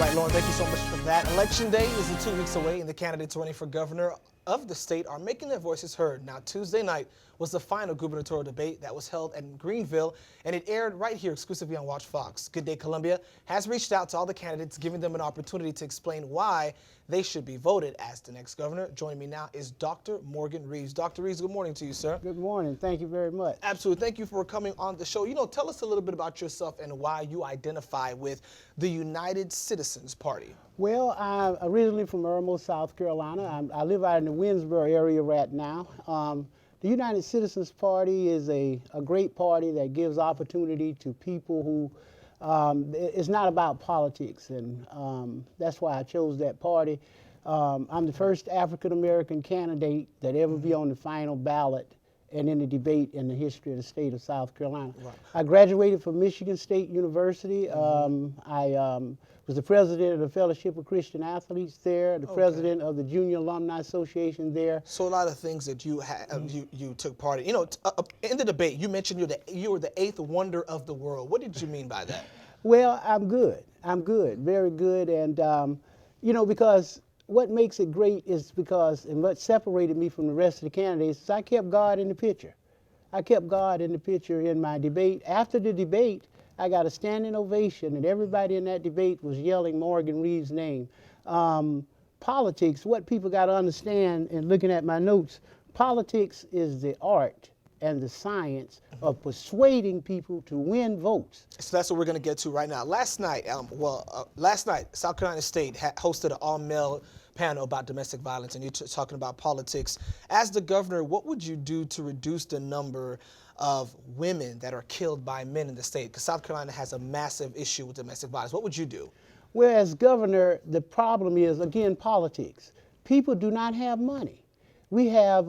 right, Lauren, thank you so much for that. Election day is 2 weeks away, and the candidates running for governor of the state are making their voices heard. Now, Tuesday night was the final gubernatorial debate that was held in Greenville, and it aired right here exclusively on WACH Fox. Good Day Columbia has reached out to all the candidates, giving them an opportunity to explain why they should be voted as the next governor. Joining me now is Dr. Morgan Reeves. Dr. Reeves, good morning to you, sir. Good morning. Thank you very much. Absolutely. Thank you for coming on the show. Tell us a little bit about yourself and why you identify with the United Citizens Party. Well, I'm originally from Irmo, South Carolina. I live out in the Winsboro area right now. The United Citizens Party is a great party that gives opportunity to people who, it's not about politics, and that's why I chose that party. I'm the first African-American candidate that ever be on the final ballot and in the debate in the history of the state of South Carolina. Right. I graduated from Michigan State University. I was the president of the Fellowship of Christian Athletes there, the president of the Junior Alumni Association there. So a lot of things that you you took part in. In the debate, you mentioned you were the eighth wonder of the world. What did you mean by that? Well, I'm good. I'm good, very good, and because what makes it great is because, and what separated me from the rest of the candidates is I kept God in the picture. I kept God in the picture in my debate. After the debate, I got a standing ovation, and everybody in that debate was yelling Morgan Reeves' name. Politics, what people got to understand, and looking at my notes, politics is the art and the science of persuading people to win votes. So that's what we're going to get to right now. Last night, South Carolina State hosted an all-male panel about domestic violence, and you're talking about politics. As the governor, what would you do to reduce the number of women that are killed by men in the state? Because South Carolina has a massive issue with domestic violence. What would you do? Well, as governor, the problem is, again, politics. People do not have money. We have,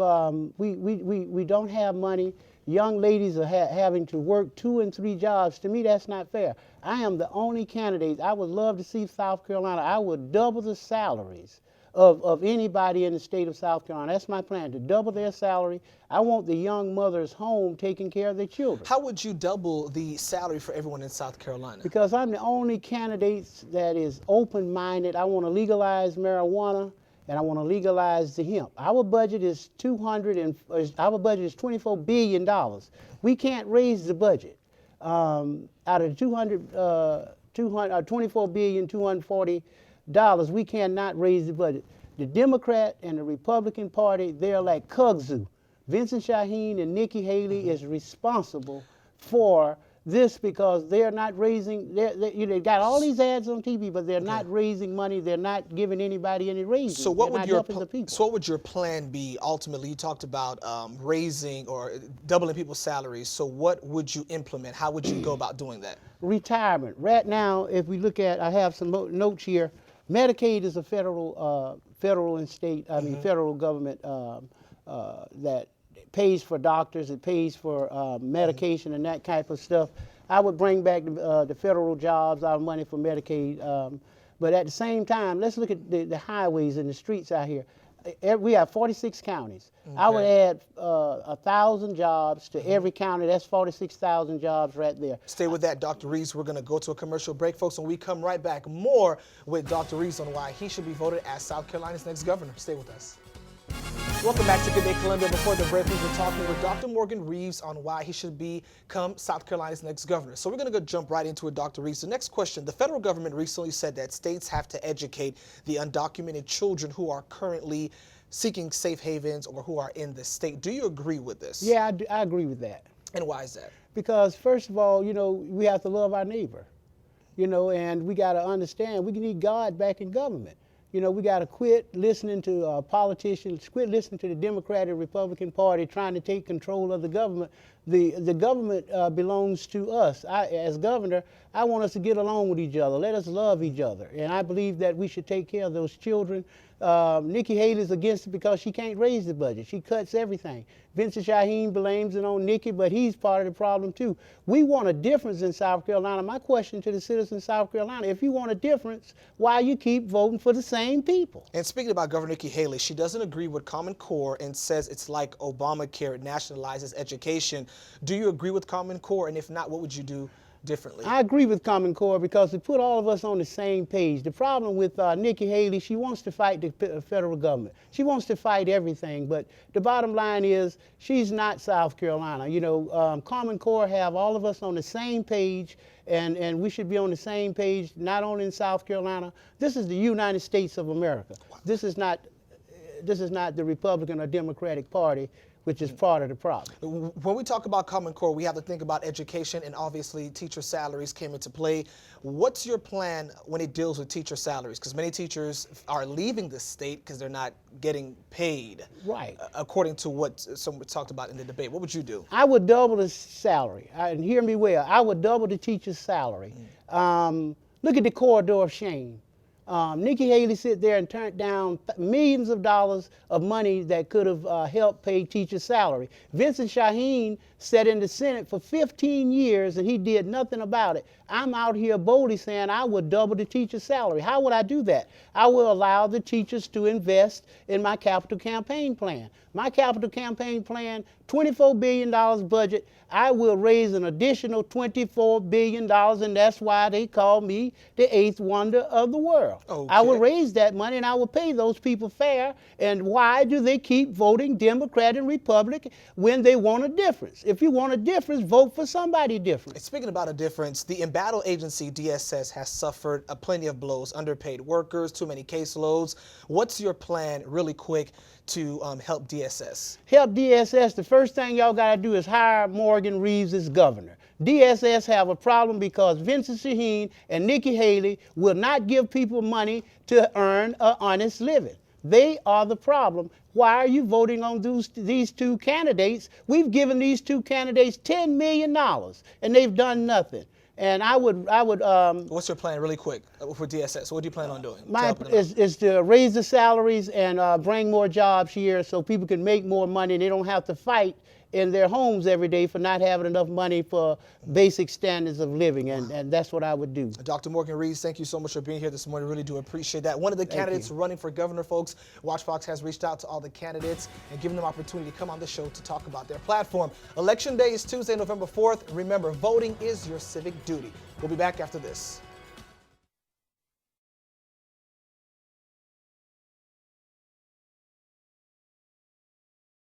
we don't have money. Young ladies are having to work 2 and 3 jobs. To me, that's not fair. I am the only candidate. I would love to see South Carolina. I would double the salaries of anybody in the state of South Carolina. That's my plan, to double their salary. I want the young mothers home taking care of their children. How would you double the salary for everyone in South Carolina? Because I'm the only candidate that is open-minded. I want to legalize marijuana, and I want to legalize the hemp. Our budget is $24 billion. We can't raise the budget. Out of $24,240, we cannot raise the budget. The Democrat and the Republican Party, they're like kudzu. Vincent Shaheen and Nikki Haley is responsible for this because they're not raising, they got all these ads on TV, but they're not raising money. They're not giving anybody any raises. So what would your plan be ultimately? You talked about raising or doubling people's salaries. So what would you implement? How would you go about doing that? Retirement. Right now, if we look at, I have some notes here. Medicaid is a federal and state, federal government that pays for doctors, it pays for medication and that type of stuff. I would bring back the federal jobs, our money for Medicaid. But at the same time, let's look at the highways and the streets out here. We have 46 counties. I would add 1,000 jobs to every county. That's 46,000 jobs right there. Stay with that, Dr. Reeves. We're going to go to a commercial break, folks. When we come right back, more with Dr. Reeves on why he should be voted as South Carolina's next governor. Stay with us. Welcome back to Good Day Columbia. Before the break, we were talking with Dr. Morgan Reeves on why he should become South Carolina's next governor. So we're going to jump right into it, Dr. Reeves. The next question, the federal government recently said that states have to educate the undocumented children who are currently seeking safe havens or who are in the state. Do you agree with this? Yeah, I agree with that. And why is that? Because first of all, we have to love our neighbor, and we got to understand we need God back in government. We got to quit listening to politicians, quit listening to the Democratic Republican Party trying to take control of the government. The government belongs to us. As governor, I want us to get along with each other. Let us love each other. And I believe that we should take care of those children. Nikki Haley's against it because she can't raise the budget. She cuts everything. Vincent Shaheen blames it on Nikki, but he's part of the problem too. We want a difference in South Carolina. My question to the citizens of South Carolina, if you want a difference, why you keep voting for the same people? And speaking about Governor Nikki Haley, she doesn't agree with Common Core and says it's like Obamacare, it nationalizes education. Do you agree with Common Core? And if not, what would you do differently. I agree with Common Core because it put all of us on the same page. The problem with Nikki Haley, she wants to fight the federal government. She wants to fight everything, but the bottom line is she's not South Carolina. You know, Common Core have all of us on the same page, and we should be on the same page, not only in South Carolina. This is the United States of America. This is not the Republican or Democratic Party, which is part of the problem. When we talk about Common Core, we have to think about education, and obviously teacher salaries came into play. What's your plan when it deals with teacher salaries? Because many teachers are leaving the state because they're not getting paid. Right. According to what someone talked about in the debate. What would you do? I would double the salary. And hear me well. I would double the teacher's salary. Look at the corridor of shame. Nikki Haley sit there and turned down millions of dollars of money that could have helped pay teachers' salary. Vincent Shaheen sat in the Senate for 15 years and he did nothing about it. I'm out here boldly saying I would double the teacher's salary. How would I do that? I will allow the teachers to invest in my capital campaign plan. My capital campaign plan, $24 billion budget. I will raise an additional $24 billion, and that's why they call me the eighth wonder of the world. Okay. I will raise that money, and I will pay those people fair. And why do they keep voting Democrat and Republican when they want a difference? If you want a difference, vote for somebody different. Speaking about a difference, the embattled agency, DSS, has suffered plenty of blows. Underpaid workers, too many caseloads. What's your plan, really quick, to help DSS? Help DSS, the first thing y'all got to do is hire Morgan Reeves as governor. DSS have a problem because Vincent Shaheen and Nikki Haley will not give people money to earn an honest living. They are the problem. Why are you voting on these two candidates? We've given these two candidates $10 million, and they've done nothing. And I would. What's your plan, really quick, for DSS? What do you plan on doing? My is to raise the salaries and bring more jobs here so people can make more money and they don't have to fight in their homes every day for not having enough money for basic standards of living, and that's what I would do. Dr. Morgan Reeves, thank you so much for being here this morning. Really do appreciate that. One of the candidates running for governor, folks. WACH Fox has reached out to all the candidates and given them opportunity to come on the show to talk about their platform. Election day is Tuesday, November 4th. Remember, voting is your civic duty. We'll be back after this.